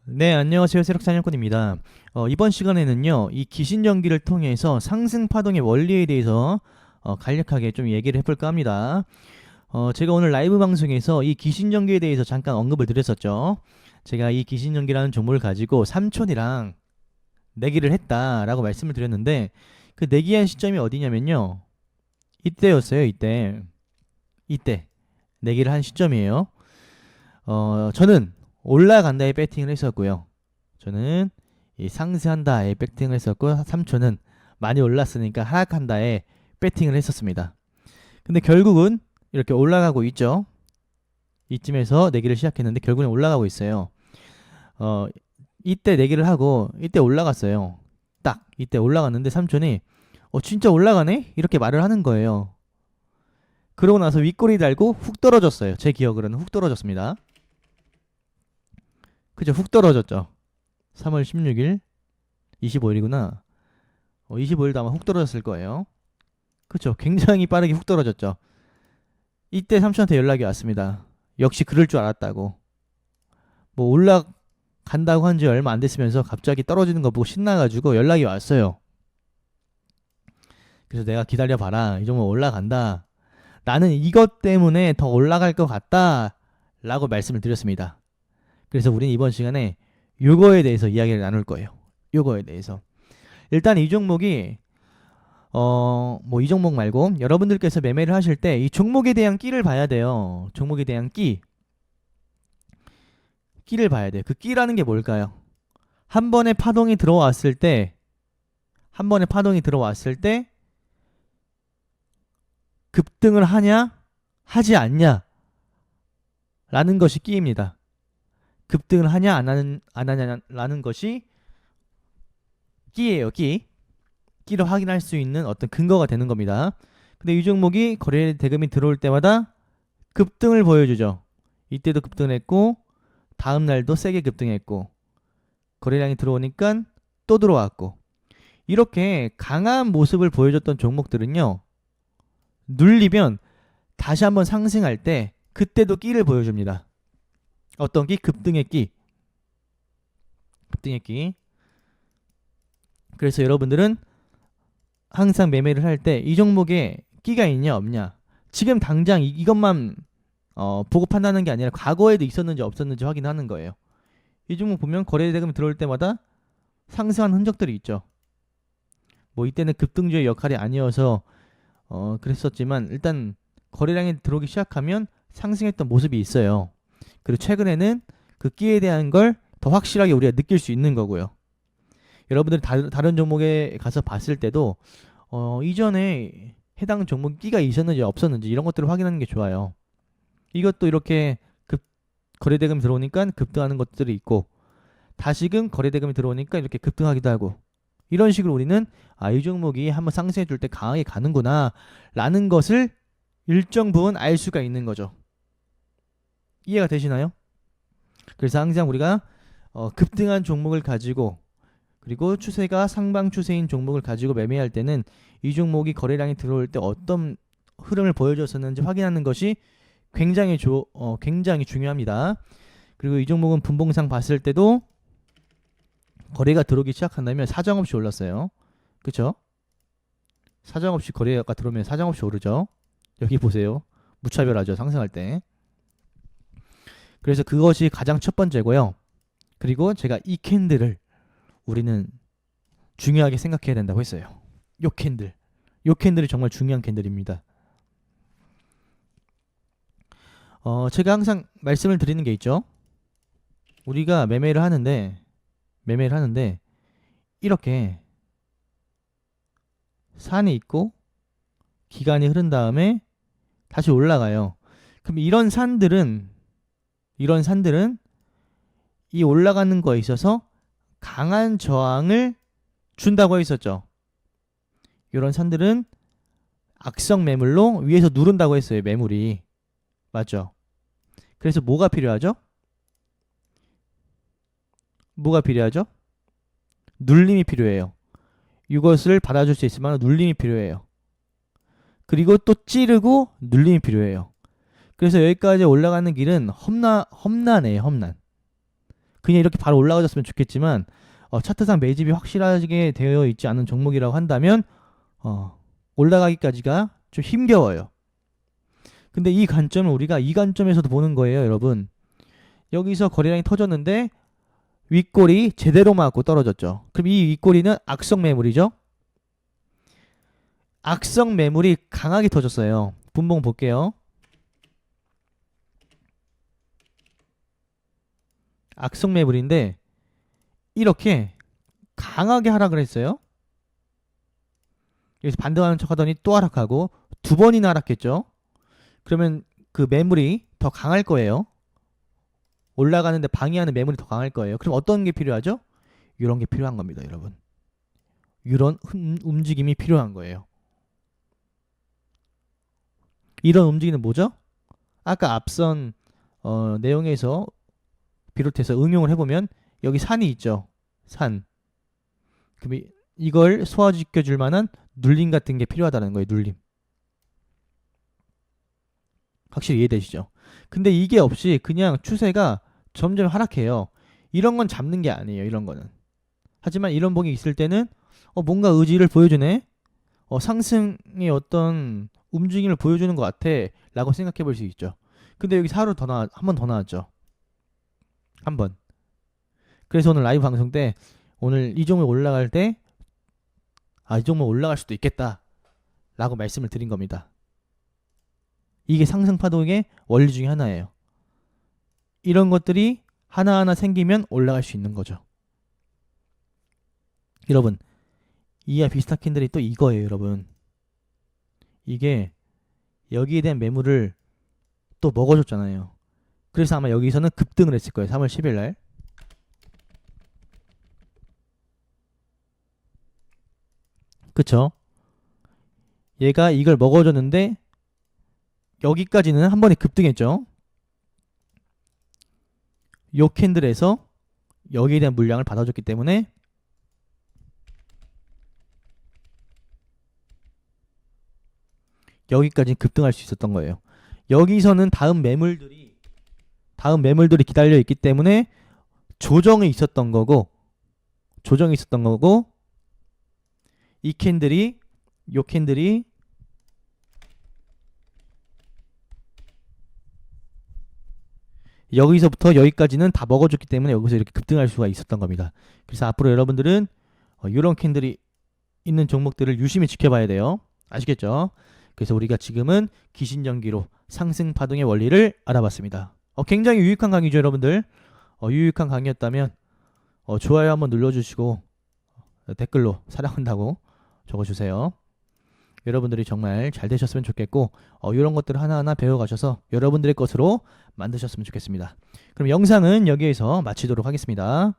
네, 안녕하세요. 세력사냥꾼입니다. 이번 시간에는요, 이 기신전기를 통해서 상승 파동의 원리에 대해서 간략하게 좀 얘기를 해볼까 합니다. 제가 오늘 라이브 방송에서 이 기신전기에 대해서 잠깐 언급을 드렸었죠. 제가 이 기신전기라는 종목을 가지고 삼촌이랑 내기를 했다라고 말씀을 드렸는데, 그 내기한 시점이 어디냐면요, 이때였어요. 이때 내기를 한 시점이에요. 저는 올라간다에 배팅을 했었고요. 저는 이 상승한다에 배팅을 했었고, 3초는 많이 올랐으니까 하락한다에 배팅을 했었습니다. 근데 결국은 이렇게 올라가고 있죠. 이쯤에서 내기를 시작했는데 결국엔 올라가고 있어요. 어, 이때 내기를 하고 이때 올라갔어요. 딱 이때 올라갔는데 삼촌이 진짜 올라가네? 이렇게 말을 하는 거예요. 그러고 나서 윗꼬리 달고 훅 떨어졌어요. 제 기억으로는 훅 떨어졌습니다. 그죠? 훅 떨어졌죠. 3월 16일 25일이구나. 25일도 아마 훅 떨어졌을 거예요. 그쵸? 굉장히 빠르게 훅 떨어졌죠. 이때 삼촌한테 연락이 왔습니다. 역시 그럴 줄 알았다고. 뭐 올라간다고 한 지 얼마 안 됐으면서 갑자기 떨어지는 거 보고 신나가지고 연락이 왔어요. 그래서 내가 기다려봐라. 이 정도 올라간다. 나는 이것 때문에 더 올라갈 것 같다. 라고 말씀을 드렸습니다. 그래서 우리는 이번 시간에 요거에 대해서 이야기를 나눌 거예요. 요거에 대해서. 일단 이 종목이 뭐 이 종목 말고 여러분들께서 매매를 하실 때 이 종목에 대한 끼를 봐야 돼요. 종목에 대한 끼를 봐야 돼요. 그 끼라는 게 뭘까요? 한 번에 파동이 들어왔을 때, 한 번에 파동이 들어왔을 때 급등을 하냐, 하지 않냐, 라는 것이 끼입니다. 급등을 하냐, 안 하냐라는 것이 끼예요, 끼. 끼를 확인할 수 있는 어떤 근거가 되는 겁니다. 근데 이 종목이 거래 대금이 들어올 때마다 급등을 보여주죠. 이때도 급등을 했고, 다음 날도 세게 급등했고, 거래량이 들어오니까 또 들어왔고, 이렇게 강한 모습을 보여줬던 종목들은요, 눌리면 다시 한번 상승할 때 그때도 끼를 보여줍니다. 어떤 끼? 급등의 끼. 급등의 끼. 그래서 여러분들은 항상 매매를 할 때 이 종목에 끼가 있냐 없냐, 지금 당장 이것만 보고 판단하는 게 아니라 과거에도 있었는지 없었는지 확인하는 거예요. 이 종목 보면 거래 대금 들어올 때마다 상승한 흔적들이 있죠. 뭐 이때는 급등주의 역할이 아니어서 그랬었지만 일단 거래량이 들어오기 시작하면 상승했던 모습이 있어요. 그리고 최근에는 그 끼에 대한 걸 더 확실하게 우리가 느낄 수 있는 거고요. 여러분들이 다른 종목에 가서 봤을 때도 이전에 해당 종목 끼가 있었는지 없었는지 이런 것들을 확인하는 게 좋아요. 이것도 이렇게 거래대금이 들어오니까 급등하는 것들이 있고, 다시금 거래대금이 들어오니까 이렇게 급등하기도 하고, 이런 식으로 우리는 이 종목이 한번 상승해 줄 때 강하게 가는구나 라는 것을 일정 부분 알 수가 있는 거죠. 이해가 되시나요? 그래서 항상 우리가 급등한 종목을 가지고, 그리고 추세가 상방 추세인 종목을 가지고 매매할 때는 이 종목이 거래량이 들어올 때 어떤 흐름을 보여줬었는지 확인하는 것이 굉장히 중요합니다. 그리고 이 종목은 분봉상 봤을 때도 거래가 들어오기 시작한다면 사정없이 올랐어요. 그쵸? 사정없이 거래가 들어오면 사정없이 오르죠. 여기 보세요. 무차별하죠, 상승할 때. 그래서 그것이 가장 첫 번째고요. 그리고 제가 이 캔들을 우리는 중요하게 생각해야 된다고 했어요. 요 캔들이 정말 중요한 캔들입니다. 제가 항상 말씀을 드리는 게 있죠. 우리가 매매를 하는데 이렇게 산이 있고 기간이 흐른 다음에 다시 올라가요. 그럼 이런 산들은 이 올라가는 거에 있어서 강한 저항을 준다고 했었죠. 이런 산들은 악성 매물로 위에서 누른다고 했어요. 매물이. 맞죠? 그래서 뭐가 필요하죠? 뭐가 필요하죠? 눌림이 필요해요. 이것을 받아줄 수 있으면 눌림이 필요해요. 그리고 또 찌르고 눌림이 필요해요. 그래서 여기까지 올라가는 길은 험난해요, 험난. 그냥 이렇게 바로 올라가졌으면 좋겠지만 차트상 매집이 확실하게 되어 있지 않은 종목이라고 한다면 올라가기까지가 좀 힘겨워요. 근데 이 관점을 우리가 이 관점에서도 보는 거예요, 여러분. 여기서 거래량이 터졌는데 윗골이 제대로 맞고 떨어졌죠. 그럼 이 윗골이는 악성 매물이죠. 악성 매물이 강하게 터졌어요. 분봉 볼게요. 악성 매물인데 이렇게 강하게 하락을 했어요. 여기서 반등하는 척 하더니 또 하락하고 두 번이나 하락했죠. 그러면 그 매물이 더 강할 거예요. 올라가는데 방해하는 매물이 더 강할 거예요. 그럼 어떤 게 필요하죠? 이런 게 필요한 겁니다, 여러분. 이런 움직임이 필요한 거예요. 이런 움직임은 뭐죠? 아까 앞선 내용에서 비롯해서 응용을 해보면 여기 산이 있죠. 산. 그럼 이걸 소화시켜줄 만한 눌림 같은 게 필요하다는 거예요. 눌림. 확실히 이해되시죠? 근데 이게 없이 그냥 추세가 점점 하락해요. 이런 건 잡는 게 아니에요. 이런 거는. 하지만 이런 봉이 있을 때는 뭔가 의지를 보여주네. 상승의 어떤 움직임을 보여주는 것 같아 라고 생각해 볼 수 있죠. 근데 여기 한 번 더 나왔죠. 한 번. 그래서 오늘 라이브 방송 때 오늘 이 종목 올라갈 때 이 종목 올라갈 수도 있겠다 라고 말씀을 드린 겁니다. 이게 상승 파동의 원리 중에 하나예요. 이런 것들이 하나하나 생기면 올라갈 수 있는 거죠. 여러분, 이와 비슷한 캔들이 또 이거예요, 여러분. 이게 여기에 대한 매물을 또 먹어줬잖아요. 그래서 아마 여기서는 급등을 했을 거예요. 3월 10일 날. 그쵸? 얘가 이걸 먹어줬는데 여기까지는 한 번에 급등했죠. 요 캔들에서 여기에 대한 물량을 받아줬기 때문에 여기까지 급등할 수 있었던 거예요. 여기서는 다음 매물들이 기다려 있기 때문에 조정이 있었던 거고 이 캔들이 요 캔들이 여기서부터 여기까지는 다 먹어줬기 때문에 여기서 이렇게 급등할 수가 있었던 겁니다. 그래서 앞으로 여러분들은 이런 캔들이 있는 종목들을 유심히 지켜봐야 돼요. 아시겠죠? 그래서 우리가 지금은 기신전기로 상승 파동의 원리를 알아봤습니다. 굉장히 유익한 강의죠, 여러분들. 유익한 강의였다면 좋아요 한번 눌러주시고 댓글로 사랑한다고 적어주세요. 여러분들이 정말 잘 되셨으면 좋겠고 이런 것들을 하나하나 배워가셔서 여러분들의 것으로 만드셨으면 좋겠습니다. 그럼 영상은 여기에서 마치도록 하겠습니다.